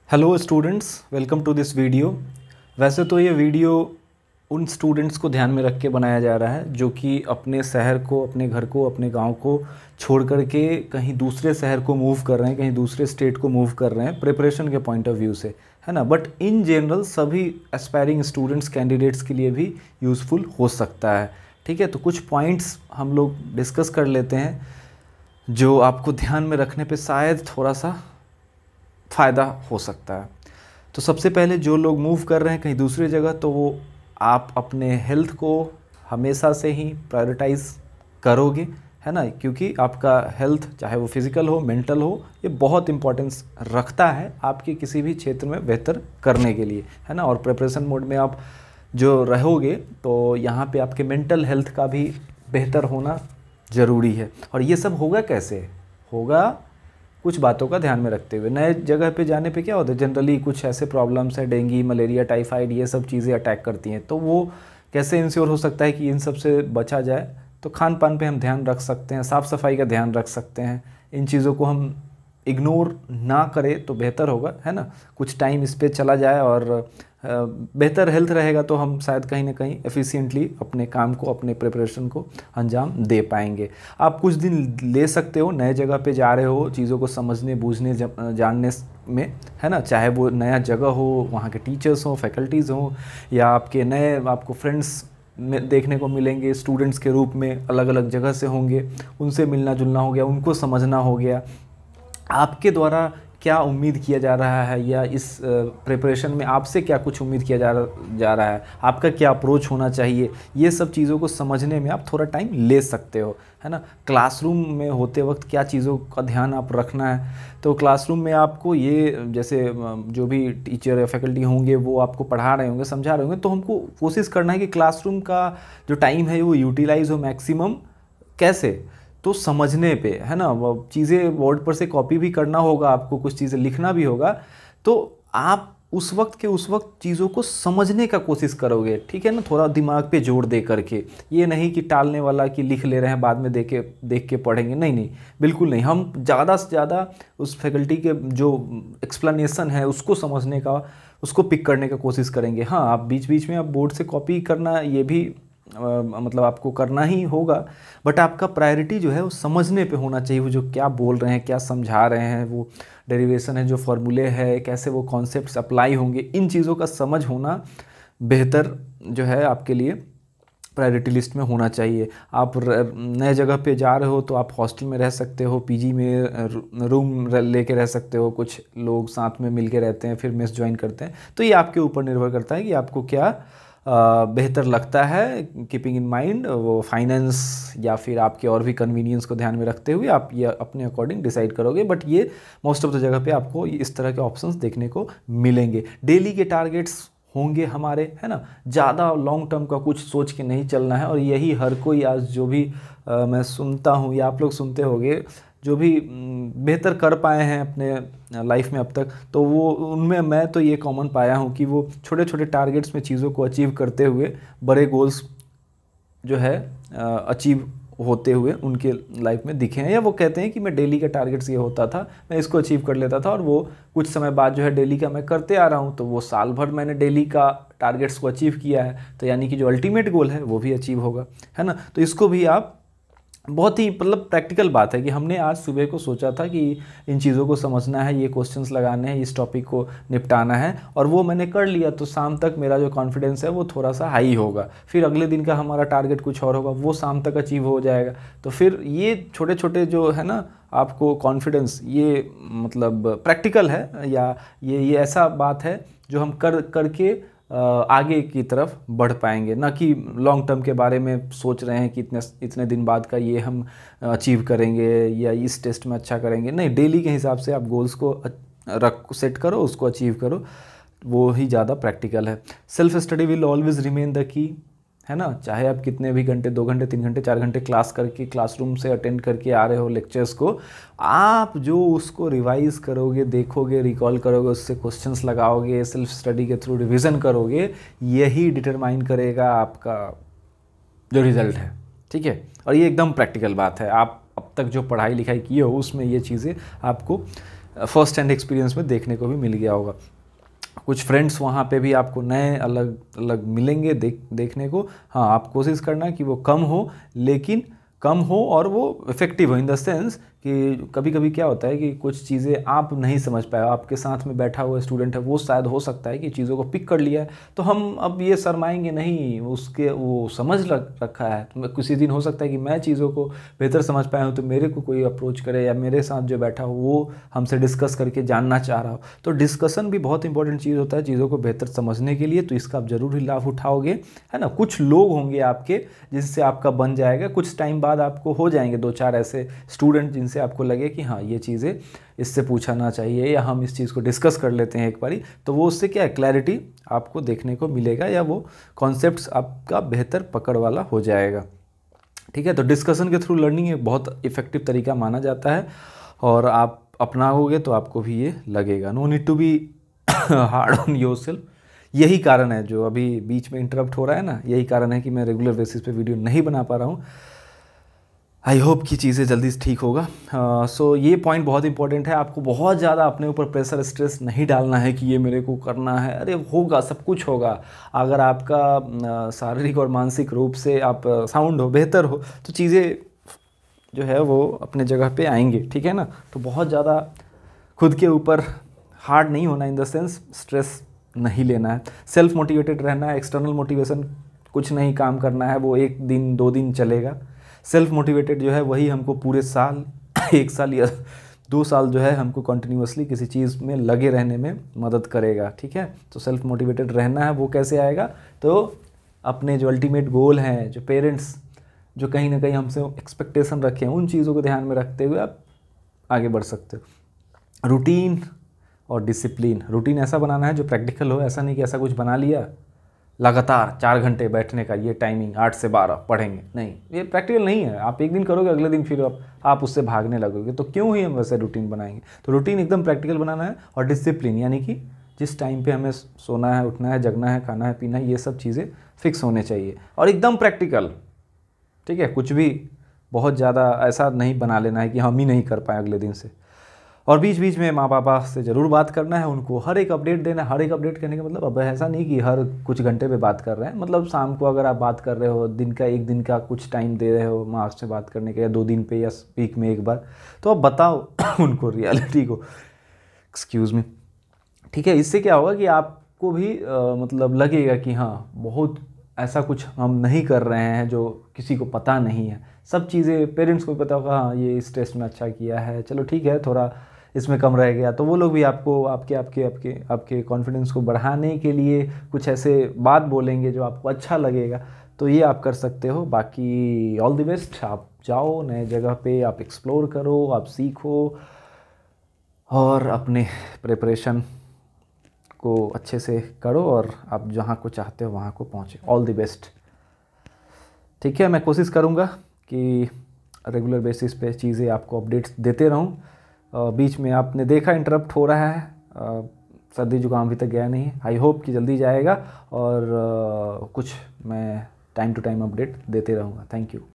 Hello students, welcome to this video. वैसे तो ये वीडियो उन स्टूडेंट्स को ध्यान में रख के बनाया जा रहा है जो कि अपने शहर को, अपने घर को, अपने गांव को छोड़ कर के कहीं दूसरे शहर को मूव कर रहे हैं, कहीं दूसरे स्टेट को मूव कर रहे हैं प्रिपरेशन के पॉइंट ऑफ व्यू से, है ना। बट इन जनरल सभी एस्पायरिंग स्टूडेंट्स, कैंडिडेट्स के लिए भी यूज़फुल हो सकता है। ठीक है, तो कुछ पॉइंट्स हम लोग डिस्कस कर लेते हैं जो आपको ध्यान में रखने पे शायद थोड़ा सा फ़ायदा हो सकता है। तो सबसे पहले जो लोग मूव कर रहे हैं कहीं दूसरी जगह, तो वो आप अपने हेल्थ को हमेशा से ही प्रायोरिटाइज़ करोगे, है ना, क्योंकि आपका हेल्थ चाहे वो फिज़िकल हो, मेंटल हो, ये बहुत इंपॉर्टेंस रखता है आपके किसी भी क्षेत्र में बेहतर करने के लिए, है ना। और प्रिपरेशन मोड में आप जो रहोगे तो यहाँ पे आपके मेंटल हेल्थ का भी बेहतर होना ज़रूरी है। और ये सब होगा कैसे? होगा कुछ बातों का ध्यान में रखते हुए। नए जगह पे जाने पे क्या होता है, जनरली कुछ ऐसे प्रॉब्लम्स हैं, डेंगू, मलेरिया, टाइफाइड, ये सब चीज़ें अटैक करती हैं। तो वो कैसे इंश्योर हो सकता है कि इन सब से बचा जाए? तो खान पान पे हम ध्यान रख सकते हैं, साफ़ सफाई का ध्यान रख सकते हैं। इन चीज़ों को हम इग्नोर ना करें तो बेहतर होगा, है ना। कुछ टाइम इस पे चला जाए और बेहतर हेल्थ रहेगा तो हम शायद कहीं ना कहीं एफिशिएंटली अपने काम को, अपने प्रिपरेशन को अंजाम दे पाएंगे। आप कुछ दिन ले सकते हो, नए जगह पे जा रहे हो, चीज़ों को समझने, बूझने, जानने में, है ना। चाहे वो नया जगह हो, वहाँ के टीचर्स हों, फैकल्टीज़ हों, या आपके नए आपको फ्रेंड्स में देखने को मिलेंगे, स्टूडेंट्स के रूप में अलग अलग जगह से होंगे, उनसे मिलना जुलना हो गया, उनको समझना हो गया, आपके द्वारा क्या उम्मीद किया जा रहा है, या इस प्रिपरेशन में आपसे क्या कुछ उम्मीद किया जा रहा है, आपका क्या अप्रोच होना चाहिए, ये सब चीज़ों को समझने में आप थोड़ा टाइम ले सकते हो, है ना। क्लासरूम में होते वक्त क्या चीज़ों का ध्यान आप रखना है, तो क्लासरूम में आपको ये, जैसे जो भी टीचर या फैकल्टी होंगे वो आपको पढ़ा रहे होंगे, समझा रहे होंगे, तो हमको कोशिश करना है कि क्लासरूम का जो टाइम है वो यूटिलाइज हो मैक्सिमम। कैसे? तो समझने पे, है ना। वो चीज़ें बोर्ड पर से कॉपी भी करना होगा, आपको कुछ चीज़ें लिखना भी होगा, तो आप उस वक्त के उस वक्त चीज़ों को समझने का कोशिश करोगे, ठीक है ना, थोड़ा दिमाग पे जोर दे करके। ये नहीं कि टालने वाला कि लिख ले रहे हैं बाद में देख के पढ़ेंगे, नहीं नहीं, बिल्कुल नहीं। हम ज़्यादा से ज़्यादा उस फैकल्टी के जो एक्सप्लेनेशन है उसको समझने का, उसको पिक करने का कोशिश करेंगे। हाँ, आप बीच बीच में आप बोर्ड से कॉपी करना, ये भी मतलब आपको करना ही होगा, बट आपका प्रायोरिटी जो है वो समझने पे होना चाहिए। वो जो क्या बोल रहे हैं, क्या समझा रहे हैं, वो डेरिवेशन है, जो फॉर्मूले है, कैसे वो कॉन्सेप्ट्स अप्लाई होंगे, इन चीज़ों का समझ होना बेहतर जो है आपके लिए प्रायोरिटी लिस्ट में होना चाहिए। आप नए जगह पे जा रहे हो तो आप हॉस्टल में रह सकते हो, पीजी में रूम लेके रह सकते हो, कुछ लोग साथ में मिल के रहते हैं, फिर मेस ज्वाइन करते हैं। तो ये आपके ऊपर निर्भर करता है कि आपको क्या बेहतर लगता है, कीपिंग इन माइंड वो फाइनेंस या फिर आपके और भी कन्वीनियंस को ध्यान में रखते हुए आप ये अपने अकॉर्डिंग डिसाइड करोगे। बट ये मोस्ट ऑफ द जगह पे आपको इस तरह के ऑप्शंस देखने को मिलेंगे। डेली के टारगेट्स होंगे हमारे, है ना। ज़्यादा लॉन्ग टर्म का कुछ सोच के नहीं चलना है। और यही हर कोई आज जो भी मैं सुनता हूँ या आप लोग सुनते होंगे, जो भी बेहतर कर पाए हैं अपने लाइफ में अब तक, तो वो उनमें मैं तो ये कॉमन पाया हूँ कि वो छोटे छोटे टारगेट्स में चीज़ों को अचीव करते हुए बड़े गोल्स जो है अचीव होते हुए उनके लाइफ में दिखे हैं। या वो कहते हैं कि मैं डेली का टारगेट्स ये होता था, मैं इसको अचीव कर लेता था, और वो कुछ समय बाद जो है डेली का मैं करते आ रहा हूँ, तो वो साल भर मैंने डेली का टारगेट्स को अचीव किया है, तो यानी कि जो अल्टीमेट गोल है वो भी अचीव होगा, है ना। तो इसको भी आप, बहुत ही मतलब प्रैक्टिकल बात है कि हमने आज सुबह को सोचा था कि इन चीज़ों को समझना है, ये क्वेश्चंस लगाने हैं, इस टॉपिक को निपटाना है, और वो मैंने कर लिया, तो शाम तक मेरा जो कॉन्फिडेंस है वो थोड़ा सा हाई होगा। फिर अगले दिन का हमारा टारगेट कुछ और होगा, वो शाम तक अचीव हो जाएगा। तो फिर ये छोटे छोटे जो है ना आपको कॉन्फिडेंस, ये मतलब प्रैक्टिकल है, या ये ऐसा बात है जो हम करके आगे की तरफ बढ़ पाएंगे, ना कि लॉन्ग टर्म के बारे में सोच रहे हैं कि इतने दिन बाद का ये हम अचीव करेंगे या इस टेस्ट में अच्छा करेंगे। नहीं, डेली के हिसाब से आप गोल्स को सेट करो, उसको अचीव करो, वो ही ज़्यादा प्रैक्टिकल है। Self study will always remain the key, है ना। चाहे आप कितने भी घंटे, 2 घंटे, 3 घंटे, 4 घंटे क्लास करके, क्लासरूम से अटेंड करके आ रहे हो लेक्चर्स को, आप जो उसको रिवाइज करोगे, देखोगे, रिकॉल करोगे, उससे क्वेश्चंस लगाओगे, सेल्फ स्टडी के थ्रू रिवीजन करोगे, यही डिटरमाइन करेगा आपका जो रिज़ल्ट है, ठीक है। और ये एकदम प्रैक्टिकल बात है। आप अब तक जो पढ़ाई लिखाई किए हो उसमें ये चीज़ें आपको फर्स्ट हैंड एक्सपीरियंस में देखने को भी मिल गया होगा। कुछ फ्रेंड्स वहाँ पे भी आपको नए अलग अलग मिलेंगे देखने को। हाँ, आप कोशिश करना कि वो कम हो, लेकिन कम हो और वो इफ़ेक्टिव हो इन द सेंस कि कभी कभी क्या होता है कि कुछ चीज़ें आप नहीं समझ पाए, आपके साथ में बैठा हुआ स्टूडेंट है वो शायद हो सकता है कि चीज़ों को पिक कर लिया है, तो हम अब ये शर्माएंगे नहीं, उसके वो समझ रखा है। तो किसी दिन हो सकता है कि मैं चीज़ों को बेहतर समझ पाया हूँ, तो मेरे को कोई अप्रोच करे या मेरे साथ जो बैठा हो वो हमसे डिस्कस करके जानना चाह रहा हो। तो डिस्कशन भी बहुत इंपॉर्टेंट चीज़ होता है चीज़ों को बेहतर समझने के लिए, तो इसका आप ज़रूर ही लाभ उठाओगे, है ना। कुछ लोग होंगे आपके जिससे आपका बन जाएगा, कुछ टाइम बाद आपको हो जाएंगे 2-4 ऐसे स्टूडेंट जिनसे आपको लगे कि हाँ ये चीज़ें इससे पूछना चाहिए या हम इस चीज़ को डिस्कस कर लेते हैं एक बारी, तो वो उससे क्या है क्लैरिटी आपको देखने को मिलेगा या वो कॉन्सेप्ट्स आपका बेहतर पकड़ वाला हो जाएगा। ठीक है, तो डिस्कशन के थ्रू लर्निंग एक बहुत इफेक्टिव तरीका माना जाता है और आप अपनाओगे तो आपको भी ये लगेगा। No need to be hard on yourself. यही कारण है जो अभी बीच में इंटरप्ट हो रहा है ना, यही कारण है कि मैं रेगुलर बेसिस पे वीडियो नहीं बना पा रहा हूँ। आई होप कि चीज़ें जल्दी से ठीक होगा। सो ये पॉइंट बहुत इंपॉर्टेंट है, आपको बहुत ज़्यादा अपने ऊपर प्रेशर स्ट्रेस नहीं डालना है कि ये मेरे को करना है। अरे होगा, सब कुछ होगा। अगर आपका शारीरिक और मानसिक रूप से आप साउंड हो, बेहतर हो, तो चीज़ें जो है वो अपने जगह पे आएंगे। ठीक है ना, तो बहुत ज़्यादा खुद के ऊपर हार्ड नहीं होना, इन द सेंस स्ट्रेस नहीं लेना है, सेल्फ मोटिवेटेड रहना है। एक्सटर्नल मोटिवेशन कुछ नहीं काम करना है, वो 1 दिन 2 दिन चलेगा। सेल्फ मोटिवेटेड जो है वही हमको पूरे साल 1 साल या 2 साल जो है हमको कंटिन्यूअसली किसी चीज़ में लगे रहने में मदद करेगा। ठीक है, तो सेल्फ मोटिवेटेड रहना है। वो कैसे आएगा, तो अपने जो अल्टीमेट गोल हैं, जो पेरेंट्स जो कहीं ना कहीं हमसे एक्सपेक्टेशन रखें, उन चीज़ों को ध्यान में रखते हुए आप आगे बढ़ सकते हो। रूटीन और डिसिप्लिन, रूटीन ऐसा बनाना है जो प्रैक्टिकल हो। ऐसा नहीं कि ऐसा कुछ बना लिया लगातार 4 घंटे बैठने का, ये टाइमिंग 8 से 12 पढ़ेंगे, नहीं, ये प्रैक्टिकल नहीं है। आप एक दिन करोगे, अगले दिन फिर आप उससे भागने लगोगे, तो क्यों ही हम वैसे रूटीन बनाएंगे। तो रूटीन एकदम प्रैक्टिकल बनाना है। और डिसिप्लिन यानी कि जिस टाइम पे हमें सोना है, उठना है, जगना है, खाना है, पीना है, ये सब चीज़ें फिक्स होने चाहिए और एकदम प्रैक्टिकल। ठीक है, कुछ भी बहुत ज़्यादा ऐसा नहीं बना लेना है कि हम ही नहीं कर पाए अगले दिन से। और बीच बीच में माँ पापा से ज़रूर बात करना है, उनको हर एक अपडेट देना है। हर एक अपडेट करने का मतलब अब ऐसा नहीं कि हर कुछ घंटे पे बात कर रहे हैं, मतलब शाम को अगर आप बात कर रहे हो, दिन का 1 दिन का कुछ टाइम दे रहे हो माँ से बात करने के, या 2 दिन पे या वीक में 1 बार, तो आप बताओ उनको रियलिटी को। Excuse me. ठीक है, इससे क्या होगा कि आपको भी मतलब लगेगा कि हाँ बहुत ऐसा कुछ हम नहीं कर रहे हैं जो किसी को पता नहीं है। सब चीज़ें पेरेंट्स को भी पता होगा, हाँ ये इस टेस्ट में अच्छा किया है, चलो ठीक है, थोड़ा इसमें कम रह गया, तो वो लोग भी आपको आपके आपके आपके आपके कॉन्फिडेंस को बढ़ाने के लिए कुछ ऐसे बात बोलेंगे जो आपको अच्छा लगेगा। तो ये आप कर सकते हो। बाकी ऑल द बेस्ट। आप जाओ नए जगह पे, आप एक्सप्लोर करो, आप सीखो और अपने प्रिपरेशन को अच्छे से करो और आप जहाँ को चाहते हो वहाँ को पहुँचे। All the best. ठीक है, मैं कोशिश करूँगा कि रेगुलर बेसिस पे चीज़ें आपको अपडेट्स देते रहूँ। बीच में आपने देखा इंटरप्ट हो रहा है, सर्दी जुकाम अभी तक गया नहीं। आई होप कि जल्दी जाएगा और कुछ मैं टाइम टू टाइम अपडेट देते रहूँगा। Thank you.